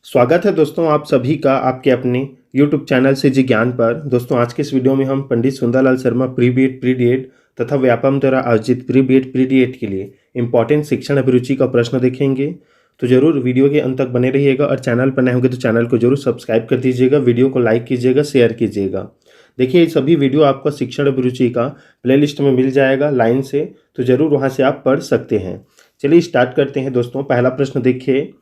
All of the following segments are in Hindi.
स्वागत है दोस्तों आप सभी का आपके अपने YouTube चैनल से जी ज्ञान पर। दोस्तों आज के इस वीडियो में हम Pandit Sundarlal Sharma pre BEd pre DEd तथा व्यापम द्वारा आयोजित प्री बीएड प्री डीएड के लिए इंपॉर्टेंट शिक्षण अभिरुचि का प्रश्न देखेंगे। तो जरूर वीडियो के अंत तक बने रहिएगा और चैनल पर नए होंगे तो चैनल को जरूर सब्सक्राइब कर दीजिएगा, वीडियो को लाइक कीजिएगा, शेयर कीजिएगा। देखिए ये सभी वीडियो आपका शिक्षण अभिरुचि का प्लेलिस्ट में मिल जाएगा लाइन से, तो जरूर वहाँ से आप पढ़ सकते हैं। चलिए स्टार्ट करते हैं दोस्तों। पहला प्रश्न देखिए,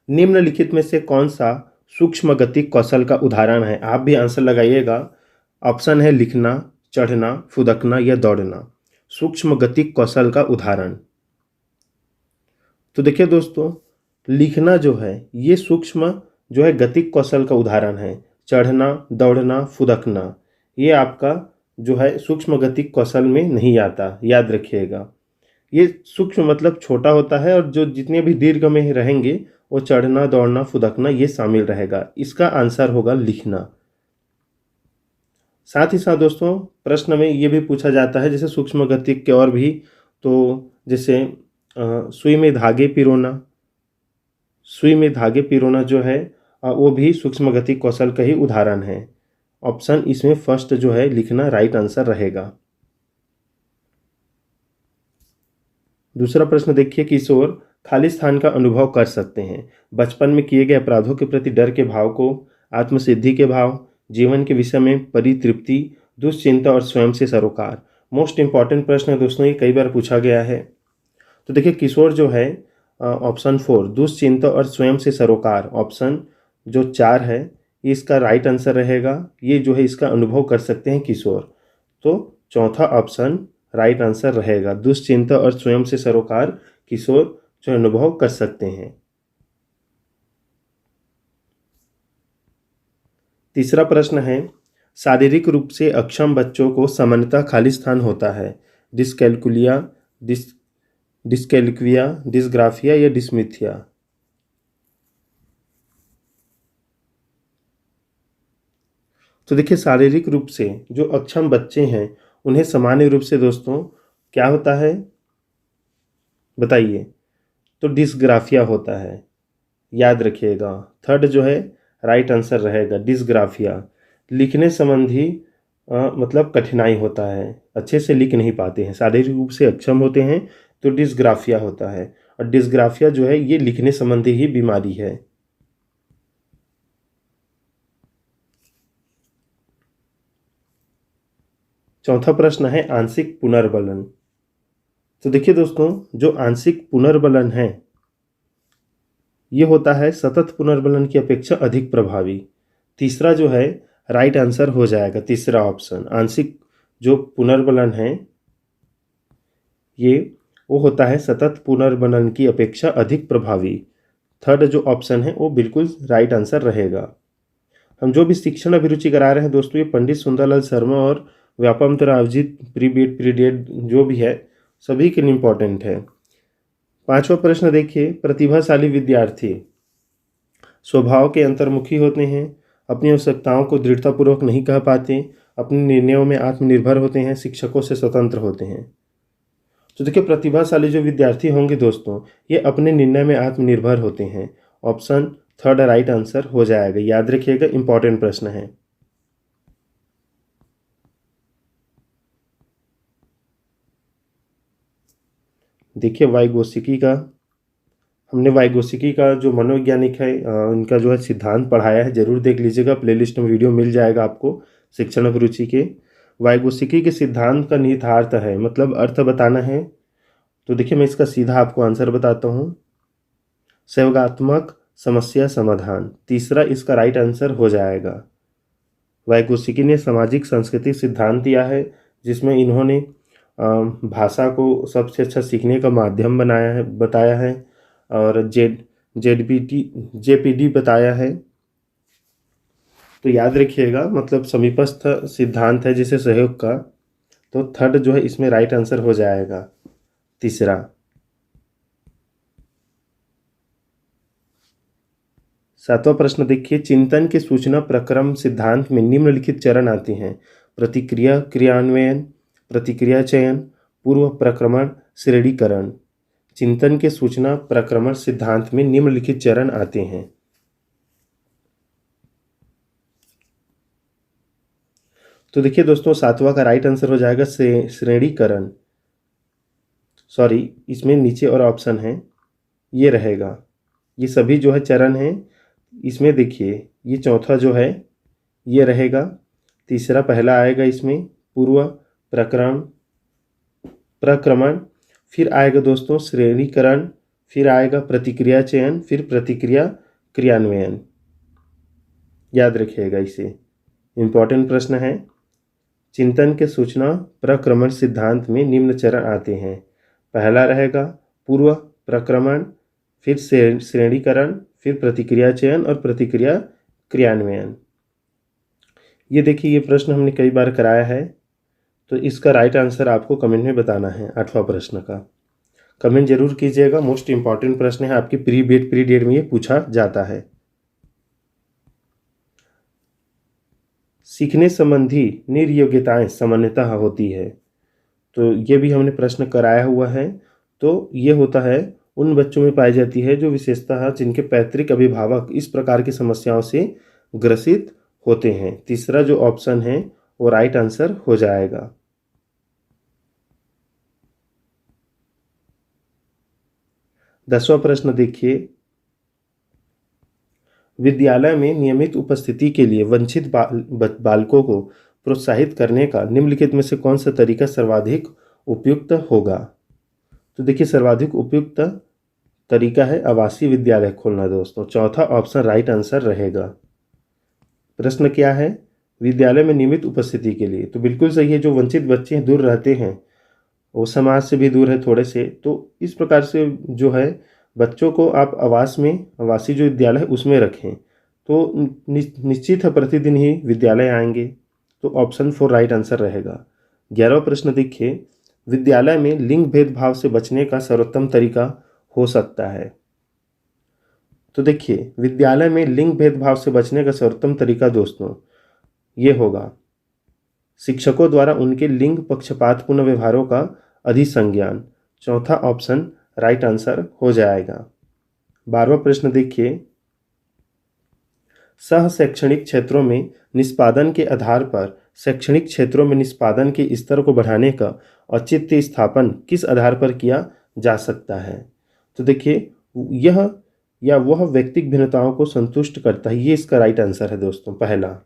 निम्नलिखित में से कौन सा सूक्ष्म गतिक कौशल का उदाहरण है? आप भी आंसर लगाइएगा। ऑप्शन है लिखना, चढ़ना, फुदकना या दौड़ना। सूक्ष्म गतिक कौशल का उदाहरण। तो देखिए दोस्तों, लिखना जो है ये सूक्ष्म जो है गतिक कौशल का उदाहरण है। चढ़ना, दौड़ना, फुदकना ये आपका जो है सूक्ष्म गतिक कौशल में नहीं आता, याद रखिएगा। ये सूक्ष्म मतलब छोटा होता है और जो जितने भी दीर्घ में रहेंगे वो चढ़ना, दौड़ना, फुदकना ये शामिल रहेगा। इसका आंसर होगा लिखना। साथ ही साथ दोस्तों प्रश्न में ये भी पूछा जाता है जैसे सूक्ष्म गतिक के और भी, तो जैसे सुई में धागे पिरोना। सुई में धागे पिरोना जो है वो भी सूक्ष्म गतिक कौशल का ही उदाहरण है। ऑप्शन इसमें फर्स्ट जो है लिखना राइट आंसर रहेगा। दूसरा प्रश्न देखिए, किशोर खाली स्थान का अनुभव कर सकते हैं। बचपन में किए गए अपराधों के प्रति डर के भाव को, आत्मसिद्धि के भाव, जीवन के विषय में परितृप्ति, दुश्चिंता और स्वयं से सरोकार। मोस्ट इंपॉर्टेंट प्रश्न है दोस्तों, ये कई बार पूछा गया है। तो देखिए किशोर जो है ऑप्शन 4 दुश्चिंता और स्वयं से सरोकार, ऑप्शन जो 4 है ये इसका राइट आंसर रहेगा। ये जो है इसका अनुभव कर सकते हैं किशोर, तो चौथा ऑप्शन राइट आंसर रहेगा। दुश्चिंता और स्वयं से सरोकार किशोर जो अनुभव कर सकते हैं। तीसरा प्रश्न है, शारीरिक रूप से अक्षम बच्चों को सामान्यतः खाली स्थान होता है। डिस्कैल्कुलिया, डिस्कैल्कुविया, डिस्ग्राफिया या डिस्मिथिया। तो देखिए शारीरिक रूप से जो अक्षम बच्चे हैं उन्हें सामान्य रूप से दोस्तों क्या होता है बताइए? तो डिस्ग्राफिया होता है, याद रखिएगा। थर्ड जो है राइट आंसर रहेगा डिस्ग्राफिया। लिखने संबंधी मतलब कठिनाई होता है, अच्छे से लिख नहीं पाते हैं, शारीरिक रूप से अक्षम होते हैं तो डिस्ग्राफिया होता है। और डिस्ग्राफिया जो है ये लिखने संबंधी ही बीमारी है। चौथा प्रश्न है आंशिक पुनर्बलन। तो देखिए दोस्तों, जो आंशिक पुनर्बलन है ये होता है सतत पुनर्बलन की अपेक्षा अधिक प्रभावी। तीसरा जो है राइट आंसर हो जाएगा, तीसरा ऑप्शन। आंशिक जो पुनर्बलन है ये वो होता है सतत पुनर्बलन की अपेक्षा अधिक प्रभावी। थर्ड जो ऑप्शन है वो बिल्कुल राइट आंसर रहेगा। हम जो भी शिक्षण अभिरुचि करा रहे हैं दोस्तों ये पंडित सुंदरलाल शर्मा और व्यापम द्वारा आयोजित प्री बीएड प्री डीएड जो भी है सभी के लिए इम्पोर्टेंट है। पांचवा प्रश्न देखिए, प्रतिभाशाली विद्यार्थी स्वभाव के अंतर्मुखी होते हैं, अपनी आवश्यकताओं को दृढ़तापूर्वक नहीं कह पाते, अपने निर्णयों में आत्मनिर्भर होते हैं, शिक्षकों से स्वतंत्र होते हैं। तो देखिए प्रतिभाशाली जो विद्यार्थी होंगे दोस्तों ये अपने निर्णय में आत्मनिर्भर होते हैं। ऑप्शन थर्ड राइट आंसर हो जाएगा, याद रखिएगा, इंपॉर्टेंट प्रश्न है। देखिए वाइगोत्स्की का, हमने वाइगोत्स्की का जो मनोवैज्ञानिक है इनका जो है सिद्धांत पढ़ाया है, जरूर देख लीजिएगा, प्लेलिस्ट में वीडियो मिल जाएगा आपको शिक्षण अभिरुचि के। वाइगोत्स्की के सिद्धांत का निहितार्थ है मतलब अर्थ बताना है। तो देखिए मैं इसका सीधा आपको आंसर बताता हूँ, सहयोगात्मक समस्या समाधान। तीसरा इसका राइट आंसर हो जाएगा। वाइगोत्स्की ने सामाजिक सांस्कृतिक सिद्धांत दिया है जिसमें इन्होंने भाषा को सबसे अच्छा सीखने का माध्यम बनाया है, बताया है, और जेपीडी बताया है। तो याद रखिएगा मतलब समीपस्थ सिद्धांत है जिसे सहयोग का, तो थर्ड जो है इसमें राइट आंसर हो जाएगा, तीसरा। सातवां प्रश्न देखिए, चिंतन के सूचना प्रक्रम सिद्धांत में निम्नलिखित चरण आते हैं। प्रतिक्रिया क्रियान्वयन, प्रतिक्रिया चयन, पूर्व प्रक्रमण, श्रेणीकरण। चिंतन के सूचना प्रक्रमण सिद्धांत में निम्नलिखित चरण आते हैं। तो देखिए दोस्तों, सातवां का राइट आंसर हो जाएगा श्रेणीकरण। सॉरी, इसमें नीचे और ऑप्शन है, ये रहेगा। ये सभी जो है चरण हैं, इसमें देखिए ये चौथा जो है ये रहेगा। तीसरा पहला आएगा इसमें पूर्व प्रक्रम प्रक्रमण, फिर आएगा दोस्तों श्रेणीकरण, फिर आएगा प्रतिक्रिया चयन, फिर प्रतिक्रिया क्रियान्वयन। याद रखिएगा इसे, इम्पोर्टेंट प्रश्न है। चिंतन के सूचना प्रक्रमण सिद्धांत में निम्न चरण आते हैं। पहला रहेगा पूर्व प्रक्रमण, फिर श्रेणीकरण, फिर प्रतिक्रिया चयन और प्रतिक्रिया क्रियान्वयन। ये देखिए, ये प्रश्न हमने कई बार कराया है, तो इसका राइट आंसर आपको कमेंट में बताना है। 8वां प्रश्न का कमेंट जरूर कीजिएगा, मोस्ट इंपॉर्टेंट प्रश्न है, आपके प्री डेट में ये पूछा जाता है। सीखने संबंधी निर्योग्यताएं सामान्यतः होती है, तो ये भी हमने प्रश्न कराया हुआ है। तो ये होता है उन बच्चों में पाई जाती है जो विशेषतः जिनके पैतृक अभिभावक इस प्रकार की समस्याओं से ग्रसित होते हैं। तीसरा जो ऑप्शन है वो राइट आंसर हो जाएगा। दसवां प्रश्न देखिए, विद्यालय में नियमित उपस्थिति के लिए वंचित बालकों को प्रोत्साहित करने का निम्नलिखित में से कौन सा तरीका सर्वाधिक उपयुक्त होगा? तो देखिए, सर्वाधिक उपयुक्त तरीका है आवासीय विद्यालय खोलना दोस्तों। चौथा ऑप्शन राइट आंसर रहेगा। प्रश्न क्या है? विद्यालय में नियमित उपस्थिति के लिए, तो बिल्कुल सही है। जो वंचित बच्चे दूर रहते हैं, वो समाज से भी दूर है थोड़े से, तो इस प्रकार से जो है बच्चों को आप आवासीय जो विद्यालय है उसमें रखें, तो निश्चित है प्रतिदिन ही विद्यालय आएंगे। तो ऑप्शन 4 राइट आंसर रहेगा। 11वां प्रश्न देखिए, विद्यालय में लिंग भेदभाव से बचने का सर्वोत्तम तरीका हो सकता है। तो देखिए, विद्यालय में लिंग भेदभाव से बचने का सर्वोत्तम तरीका दोस्तों ये होगा, शिक्षकों द्वारा उनके लिंग पक्षपातपूर्ण व्यवहारों का अधिसंज्ञान। चौथा ऑप्शन राइट आंसर हो जाएगा। 12वां प्रश्न देखिए, सह शैक्षणिक क्षेत्रों में निष्पादन के आधार पर शैक्षणिक क्षेत्रों में निष्पादन के स्तर को बढ़ाने का औचित्य स्थापन किस आधार पर किया जा सकता है? तो देखिए, यह या वह व्यक्तिक भिन्नताओं को संतुष्ट करता है, ये इसका राइट आंसर है दोस्तों। पहला,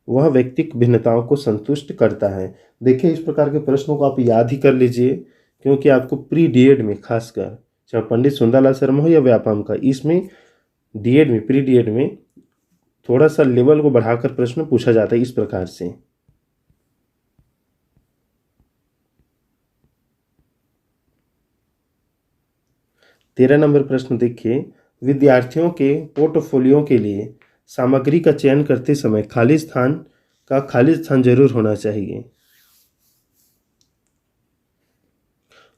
वह व्यक्तिक भिन्नताओं को संतुष्ट करता है। देखिए, इस प्रकार के प्रश्नों को आप याद ही कर लीजिए, क्योंकि आपको प्री डीएड में खासकर चाहे पंडित सुंदरलाल शर्मा हो या व्यापम का, इसमें डीएड में प्री डीएड में थोड़ा सा लेवल को बढ़ाकर प्रश्न पूछा जाता है इस प्रकार से। तेरह नंबर प्रश्न देखिए, विद्यार्थियों के पोर्टफोलियो के लिए सामग्री का चयन करते समय खाली स्थान जरूर होना चाहिए।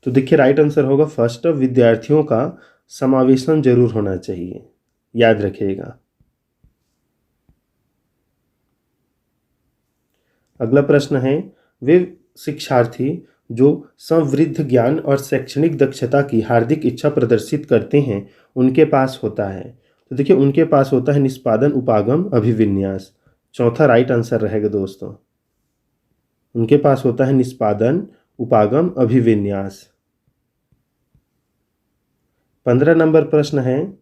तो देखिए, राइट आंसर होगा फर्स्ट, विद्यार्थियों का समावेशन जरूर होना चाहिए। याद रखिएगा। अगला प्रश्न है, वे शिक्षार्थी जो समृद्ध ज्ञान और शैक्षणिक दक्षता की हार्दिक इच्छा प्रदर्शित करते हैं उनके पास होता है। तो देखिए, उनके पास होता है निष्पादन उपागम अभिविन्यास। चौथा राइट आंसर रहेगा दोस्तों। उनके पास होता है निष्पादन उपागम अभिविन्यास। 15 नंबर प्रश्न है,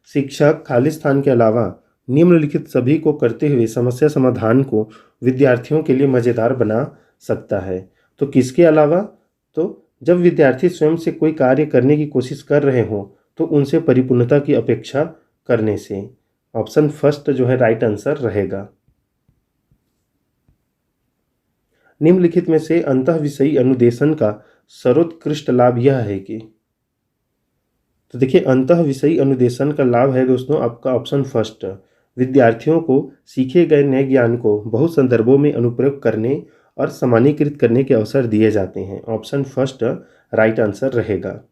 शिक्षक खाली स्थान के अलावा निम्नलिखित सभी को करते हुए समस्या समाधान को विद्यार्थियों के लिए मज़ेदार बना सकता है। तो किसके अलावा? तो जब विद्यार्थी स्वयं से कोई कार्य करने की कोशिश कर रहे हों तो उनसे परिपूर्णता की अपेक्षा करने से। ऑप्शन फर्स्ट जो है राइट आंसर रहेगा। निम्नलिखित में से अंतःविषयी अनुदेशन का सर्वोत्कृष्ट लाभ यह है कि, तो देखिए, अंतःविषयी अनुदेशन का लाभ है दोस्तों आपका ऑप्शन फर्स्ट, विद्यार्थियों को सीखे गए नए ज्ञान को बहु संदर्भों में अनुप्रयोग करने और सामान्यीकृत करने के अवसर दिए जाते हैं। ऑप्शन फर्स्ट राइट आंसर रहेगा।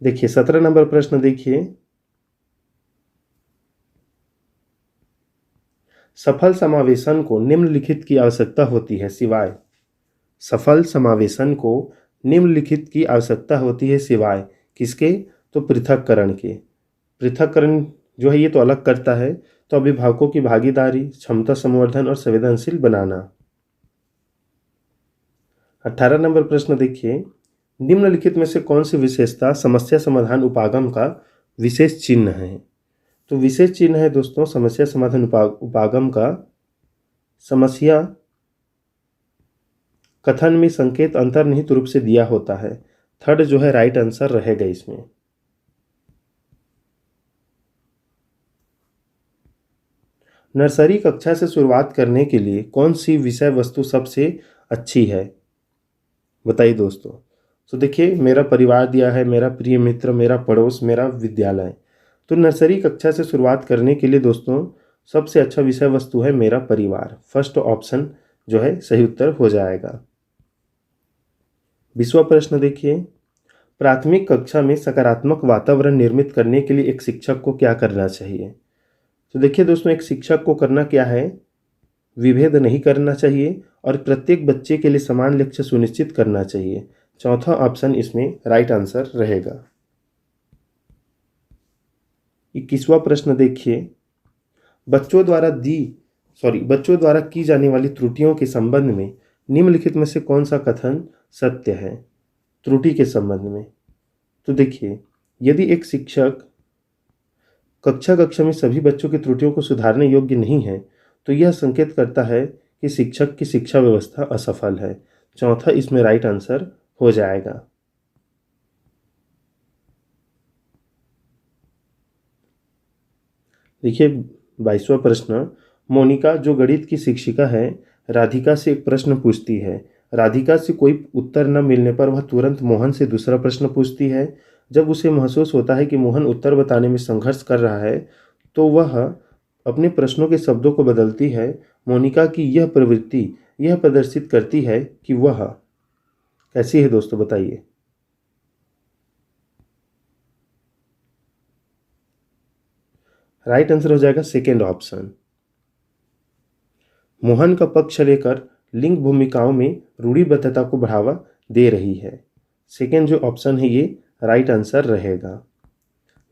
देखिए, 17 नंबर प्रश्न देखिए, सफल समावेशन को निम्नलिखित की आवश्यकता होती है सिवाय। सफल समावेशन को निम्नलिखित की आवश्यकता होती है सिवाय किसके? तो पृथक्करण के। पृथक्करण जो है ये तो अलग करता है। तो अभिभावकों की भागीदारी, क्षमता संवर्धन और संवेदनशील बनाना। 18 नंबर प्रश्न देखिए, निम्नलिखित में से कौन सी विशेषता समस्या समाधान उपागम का विशेष चिन्ह है? तो विशेष चिन्ह है दोस्तों समस्या समाधान उपागम का, समस्या कथन में संकेत अंतर्निहित रूप से दिया होता है। थर्ड जो है राइट आंसर रहेगा इसमें। नर्सरी कक्षा से शुरुआत करने के लिए कौन सी विषय वस्तु सबसे अच्छी है? बताइए दोस्तों। तो देखिए, मेरा परिवार दिया है, मेरा प्रिय मित्र, मेरा पड़ोस, मेरा विद्यालय। तो नर्सरी कक्षा से शुरुआत करने के लिए दोस्तों सबसे अच्छा विषय वस्तु है मेरा परिवार। फर्स्ट ऑप्शन जो है सही उत्तर हो जाएगा। 20वां प्रश्न देखिए, प्राथमिक कक्षा में सकारात्मक वातावरण निर्मित करने के लिए एक शिक्षक को क्या करना चाहिए? तो देखिए दोस्तों, एक शिक्षक को करना क्या है, विभेद नहीं करना चाहिए और प्रत्येक बच्चे के लिए समान लक्ष्य सुनिश्चित करना चाहिए। चौथा ऑप्शन इसमें राइट आंसर रहेगा। 21वां प्रश्न देखिए, बच्चों द्वारा की जाने वाली त्रुटियों के संबंध में निम्नलिखित में से कौन सा कथन सत्य है? त्रुटि के संबंध में तो देखिए, यदि एक शिक्षक कक्षा में सभी बच्चों की त्रुटियों को सुधारने योग्य नहीं है तो यह संकेत करता है कि शिक्षक की शिक्षा व्यवस्था असफल है। चौथा इसमें राइट आंसर हो जाएगा। देखिए 22वां प्रश्न, मोनिका जो गणित की शिक्षिका है राधिका से एक प्रश्न पूछती है। राधिका से कोई उत्तर न मिलने पर वह तुरंत मोहन से दूसरा प्रश्न पूछती है। जब उसे महसूस होता है कि मोहन उत्तर बताने में संघर्ष कर रहा है तो वह अपने प्रश्नों के शब्दों को बदलती है। मोनिका की यह प्रवृत्ति यह प्रदर्शित करती है कि वह कैसी है दोस्तों, बताइए। राइट आंसर हो जाएगा सेकेंड ऑप्शन। मोहन का पक्ष लेकर लिंग भूमिकाओं में रूढ़िबद्धता को बढ़ावा दे रही है। सेकेंड जो ऑप्शन है ये राइट आंसर रहेगा।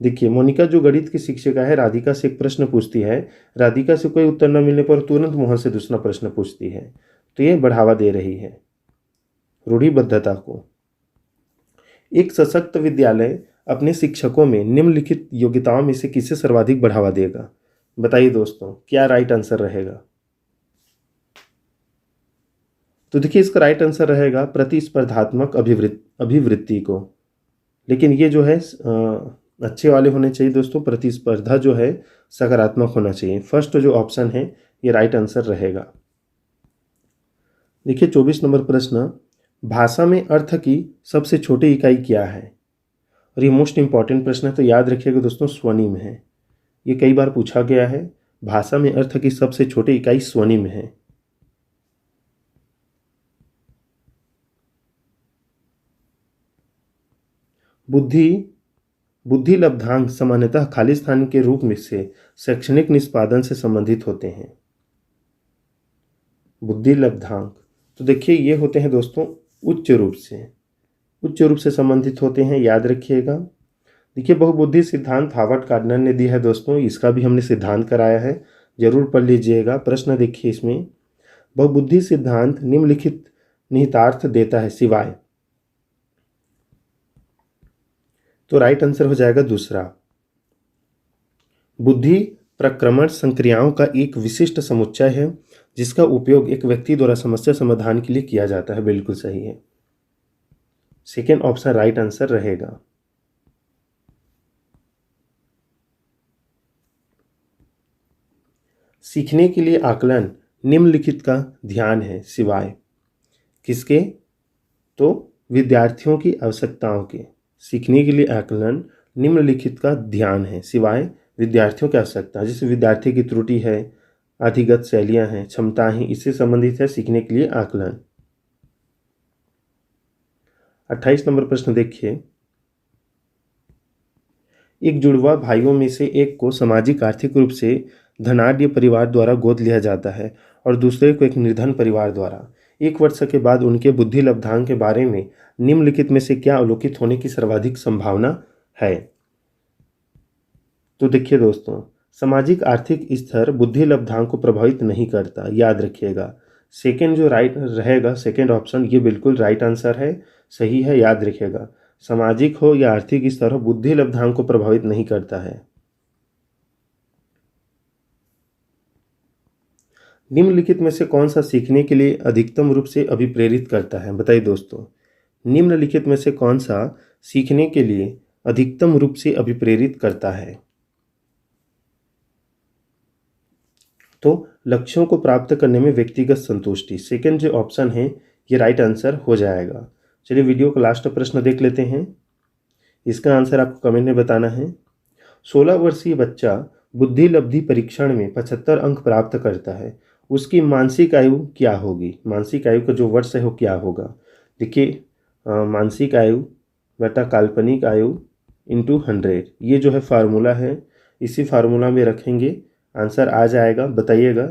देखिए, मोनिका जो गणित की शिक्षिका है राधिका से एक प्रश्न पूछती है। राधिका से कोई उत्तर न मिलने पर तुरंत मोहन से दूसरा प्रश्न पूछती है, तो ये बढ़ावा दे रही है रूढ़िबद्धता को। एक सशक्त विद्यालय अपने शिक्षकों में निम्नलिखित योग्यताओं में से किसे सर्वाधिक बढ़ावा देगा? बताइए दोस्तों, क्या राइट आंसर रहेगा? तो देखिए, इसका राइट आंसर रहेगा प्रतिस्पर्धात्मक अभिवृत्ति को। लेकिन ये जो है अच्छे वाले होने चाहिए दोस्तों। प्रतिस्पर्धा जो है सकारात्मक होना चाहिए। फर्स्ट जो ऑप्शन है ये राइट आंसर रहेगा। देखिए 24 नंबर प्रश्न, भाषा में अर्थ की सबसे छोटी इकाई क्या है? और ये मोस्ट इंपॉर्टेंट प्रश्न है, तो याद रखिएगा दोस्तों, स्वनिम है। ये कई बार पूछा गया है। भाषा में अर्थ की सबसे छोटी इकाई स्वनिम है। बुद्धि लब्धांक सामान्यतः खाली स्थान के रूप में से शैक्षणिक निष्पादन से संबंधित होते हैं। बुद्धि लब्धांक तो देखिए ये होते हैं दोस्तों उच्च रूप से संबंधित होते हैं, याद रखिएगा। देखिए, बहुबुद्धि सिद्धांत हार्वर्ड गार्डनर ने दिया है दोस्तों, इसका भी हमने सिद्धांत कराया है, जरूर पढ़ लीजिएगा। प्रश्न देखिए इसमें, बहुबुद्धि सिद्धांत निम्नलिखित निहितार्थ देता है सिवाय, तो राइट आंसर हो जाएगा दूसरा। बुद्धि प्रक्रमण संक्रियाओं का एक विशिष्ट समुच्चय है जिसका उपयोग एक व्यक्ति द्वारा समस्या समाधान के लिए किया जाता है। बिल्कुल सही है, सेकेंड ऑप्शन राइट आंसर रहेगा। सीखने के लिए आकलन निम्नलिखित का ध्यान है सिवाय किसके? तो विद्यार्थियों की आवश्यकताओं के। सीखने के लिए आकलन निम्नलिखित का ध्यान है सिवाय विद्यार्थियों की आवश्यकता, जैसे विद्यार्थी की त्रुटि है, अधिगत शैलियां हैं, क्षमताएं, इससे संबंधित है सीखने के लिए आकलन। 28 नंबर प्रश्न देखिए, एक जुड़वा भाइयों में से एक को सामाजिक आर्थिक रूप से धनाढ्य परिवार द्वारा गोद लिया जाता है और दूसरे को एक निर्धन परिवार द्वारा। 1 वर्ष के बाद उनके बुद्धि लब्धांक के बारे में निम्नलिखित में से क्या अवलोकित होने की सर्वाधिक संभावना है? तो देखिए दोस्तों, सामाजिक आर्थिक स्तर बुद्धि लब्धांक को प्रभावित नहीं करता, याद रखिएगा। सेकंड जो राइट रहेगा, सेकंड ऑप्शन, ये बिल्कुल राइट आंसर है, सही है, याद रखिएगा। सामाजिक हो या आर्थिक स्तर हो, बुद्धि लब्धांक को प्रभावित नहीं करता है। निम्नलिखित में से कौन सा सीखने के लिए अधिकतम रूप से अभिप्रेरित करता है, बताइए दोस्तों। निम्नलिखित में से कौन सा सीखने के लिए अधिकतम रूप से अभिप्रेरित करता है? तो लक्ष्यों को प्राप्त करने में व्यक्तिगत संतुष्टि, सेकंड जो ऑप्शन है ये राइट आंसर हो जाएगा। चलिए वीडियो का लास्ट प्रश्न देख लेते हैं, इसका आंसर आपको कमेंट में बताना है। 16 वर्षीय बच्चा बुद्धि लब्धि परीक्षण में 75 अंक प्राप्त करता है, उसकी मानसिक आयु क्या होगी? मानसिक आयु का जो वर्ष है वो क्या होगा? देखिए, मानसिक आयु बटा काल्पनिक आयु इंटू 100, ये जो है फार्मूला है, इसी फार्मूला में रखेंगे, आंसर आ जाएगा। बताइएगा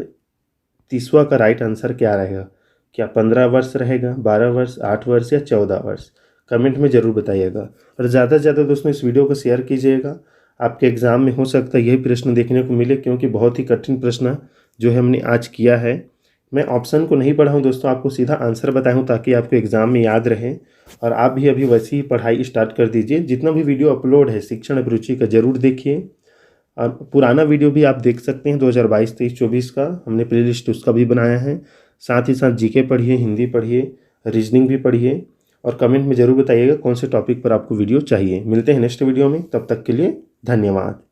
30वां का राइट आंसर क्या रहेगा? क्या 15 वर्ष रहेगा, 12 वर्ष, 8 वर्ष या 14 वर्ष? कमेंट में ज़रूर बताइएगा। और ज़्यादा से ज़्यादा दोस्तों इस वीडियो को शेयर कीजिएगा। आपके एग्ज़ाम में हो सकता है यही प्रश्न देखने को मिले, क्योंकि बहुत ही कठिन प्रश्न जो है हमने आज किया है। मैं ऑप्शन को नहीं पढ़ा हूँ दोस्तों, आपको सीधा आंसर बताया हूँ ताकि आपको एग्ज़ाम में याद रहे। और आप भी अभी वैसी ही पढ़ाई स्टार्ट कर दीजिए। जितना भी वीडियो अपलोड है शिक्षण अभिरुचि का, ज़रूर देखिए। और पुराना वीडियो भी आप देख सकते हैं 2022, 23, 24 का, हमने प्लेलिस्ट उसका भी बनाया है। साथ ही साथ जीके पढ़िए, हिंदी पढ़िए, रीजनिंग भी पढ़िए। और कमेंट में ज़रूर बताइएगा कौन से टॉपिक पर आपको वीडियो चाहिए। मिलते हैं नेक्स्ट वीडियो में, तब तक के लिए धन्यवाद।